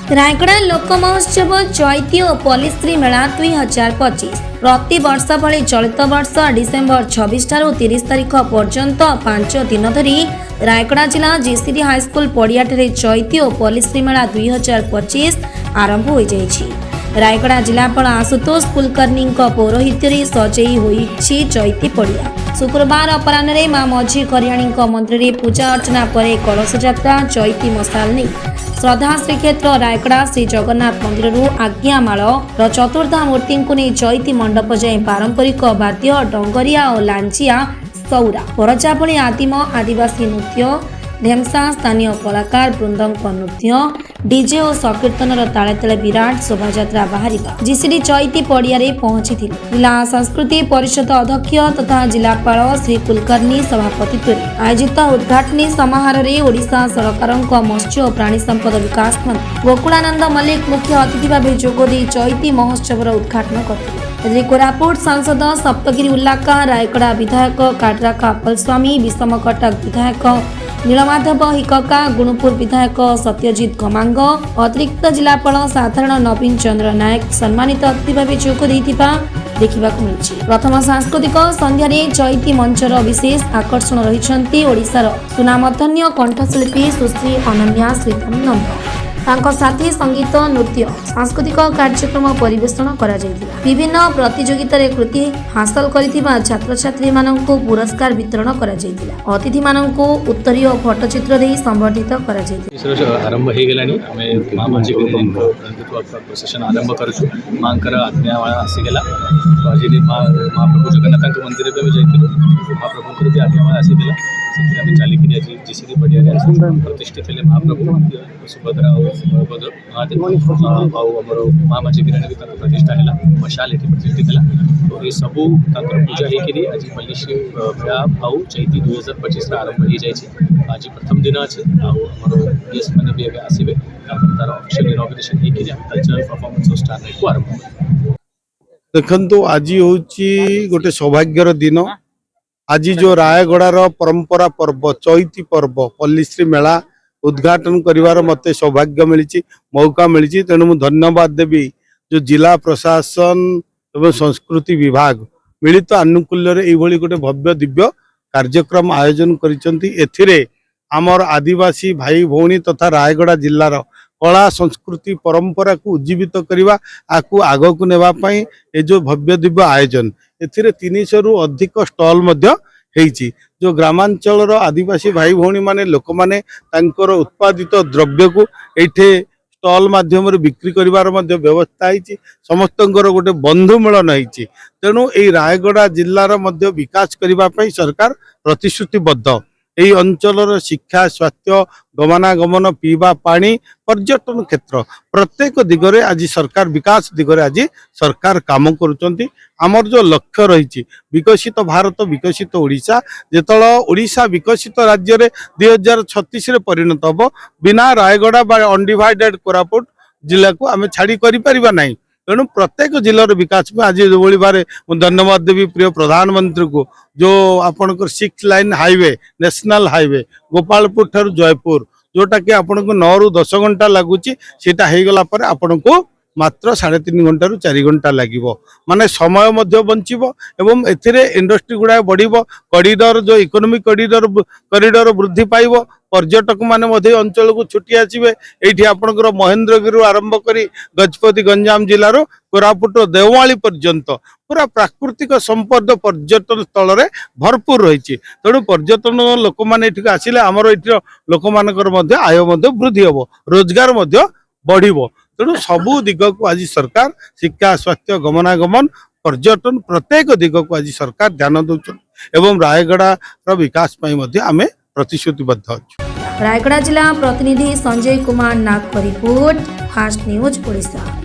रायगड़ा लोक महोत्सव चैती और पल्लीश्री मेला 2025 प्रति वर्ष भली चलित वर्ष डिसेम्बर 26 ठारू 30 तारिख पर्यंत 5 दिन धरी रायगड़ा जिला जीसीडी हाईस्कूल पड़ियाठे चैती और पल्लीश्री मेला 2025 आरंभ हो जाइछि। रायगड़ा जिलापाल आशुतोष कुलकर्णी पौरोहित्य सजई होइछि चैती पड़िया। शुक्रवार अपराह्न मां मझी करियाणी मंदिर में पूजा अर्चना पर कलश यात्रा चैती मशाल नहीं श्रद्धा श्रीक्षेत्र रायगड़ा श्री जगन्नाथ मंदिर आज्ञामाल चतुर्धा मूर्ति को नहीं चैती मंडप जाए पारंपरिक वाद्य डंगरिया और लांचिया सौरा परचा भली आदिम आदिवासी नृत्य ढेमसा स्थानीय कलाकार वृंदों नृत्य डीजे और संकीर्तन ताले ताले विराट शोभायात्रा बाहर जीसीडी चैती पड़िया पहुंची जिला संस्कृति परिषद अध्यक्ष तथा जिलापाल श्री कुलकर्णी सभापतित्व आयोजित उद्घाटनी समारोह में ओडिशा सरकार मत्स्य और प्राणी संपद विकास मंत्री गोकुलानंद मल्लिक मुख्य अतिथि भाव जोगदे चैती महोत्सव उद्घाटन करते। कोरापुट सांसद सप्तगिरी उल्लाका रायगड़ा विधायक काटराका अपलस्वामी विषमकटक विधायक नीलमाधव हिकका गुणुपुर विधायक सत्यजित गमांग अतिरिक्त जिलापाल साधारण नवीन चंद्र नायक सम्मानित अतिथि भाव जोग देखा मिली। प्रथम सांस्कृतिक संध्यारे चैती मंचर विशेष आकर्षण रही ओडिशार सुनामधन्य कंठशिल्पी सुश्री अनन्या श्रीतम नंद तांको साथी संगीत नृत्य सांस्कृतिक कार्यक्रम परिवेषण करा जायतिला। विभिन्न प्रतियोगिता रे कृति हासिल करिथिबा छात्र छात्री माननकु पुरस्कार वितरण करा जायतिला। अतिथि माननकु उत्तरीय फटोचित्र देई संबर्धित करा जायतिला। आरंभ हे गेलानी आमे मां मझी प्रोसेशन आरंभ करछु मांकर आज्ञा आसी गेला आज महाप्रभु जगन्नाथ मंदिर पे जाइतिलु महाप्रभु भी आज्ञा आसी गेला से आम चलिकी आज जीसीडी पड़िया प्रतिष्ठित हेले महाप्रभु सुभद्रा और बलभद्र महादेव आमर माँ मझी किरण भी प्रतिष्ठा है मशाल ये प्रतिष्ठित है तो ये सब पूजा होकर आज पल्लीश्री मेला आउ चैती 2025 आरंभ हो जाए। आज प्रथम दिन अच्छे आमर गेस्ट मैंने भी आसवे तार ऑफिशियल इनॉग्रेशन होकर कल्चरल परफॉर्मेंस स्टार नाइट को आरंभ देखु आज हूँ गोटे सौभाग्यर दिन। आज जो रायगड़ार परंपरा पर्व चैती पर्व पल्लीश्री मेला उद्घाटन करिवार मते सौभाग्य मिली मौका मिली तेणु मुझे धन्यवाद देवी जो जिला प्रशासन एवं संस्कृति विभाग मिलित आनुकूल्य ये गोटे भव्य दिव्य कार्यक्रम आयोजन करिसेंती। आमर आदिवासी भाई भौणी तथा रायगड़ा जिलार कला संस्कृति परंपरा को उज्जीवित करने आपको आग को नेवाई ये जो भव्य दिव्य आयोजन ए 300 रु अधिक स्टॉल होईची जो ग्रामांचल आदिवासी भाई भौणी माने लोक माने तांकर उत्पादित द्रव्य को एठे स्टॉल माध्यम बिक्री करिवार मध्य व्यवस्था होईची समस्तंकर गोटे बंधु मिलन होईची। तेणु ए रायगड़ा जिल्लार मध्य विकास करिबा पई सरकार प्रतिश्रुतिबद्ध। এই অঞ্চলর শিক্ষা স্বাস্থ্য গমনাগমন পিবা পানি पर्यटन क्षेत्र प्रत्येक दिगरे आज सरकार विकास दिगरे आज सरकार काम करुचंती। आमर जो लक्ष्य रही विकसित भारत विकसित ओडिशा जेतल ओडिशा विकसित राज्य रे 2036 रे परिणत हम बिना रायगड़ा बा अनडिवाइडेड कोरापुट जिला को आम छाड़ी करि परिबा नाही। तेणु प्रत्येक जिलार विकास में आज जो भाव धन्यवाद देवी प्रिय प्रधानमंत्री को जो आपनकर 6 lane highway national highway Gopalpur ठार जयपुर जोटा कि आपन को 9 रु 10 घंटा लगुच सेटा हो गला पर आपन को मात्र 3.5 घंटा रु 4 घंटा लगिवो माने समय मध्य बंचिबो एवं एथिरे इंडस्ट्री गुडा बढ़िबो कॉरिडोर जो इकोनॉमिक कॉरिडोर वृद्धि पाइबो पर्यटक माने मध्य अंचल को छुट्टी आसीबे। एठी आपनकर महेंद्रगिरी आरंभ करी गजपति गंजाम जिलार कोरापुट देवमाली पर्यंत पूरा प्राकृतिक संपद पर्यटन स्थल रे भरपूर रही। तेणु पर्यटन लोक माने एठी आसिले आमर एठी लोक मानकर मध्य आय मध्य वृद्धि हबो रोजगार मध्य बढ़िबो। तेणु सबू दिग को आज सरकार शिक्षा स्वास्थ्य गमनागमन पर्यटन प्रत्येक दिग को आज सरकार ध्यान दौरान एवं रायगड़ा विकास आमे प्रतिश्रुतिबद्ध अच्छु। रायगड़ा जिला प्रतिनिधि संजय कुमार नाग रिपोर्ट फास्ट न्यूज ओडिशा।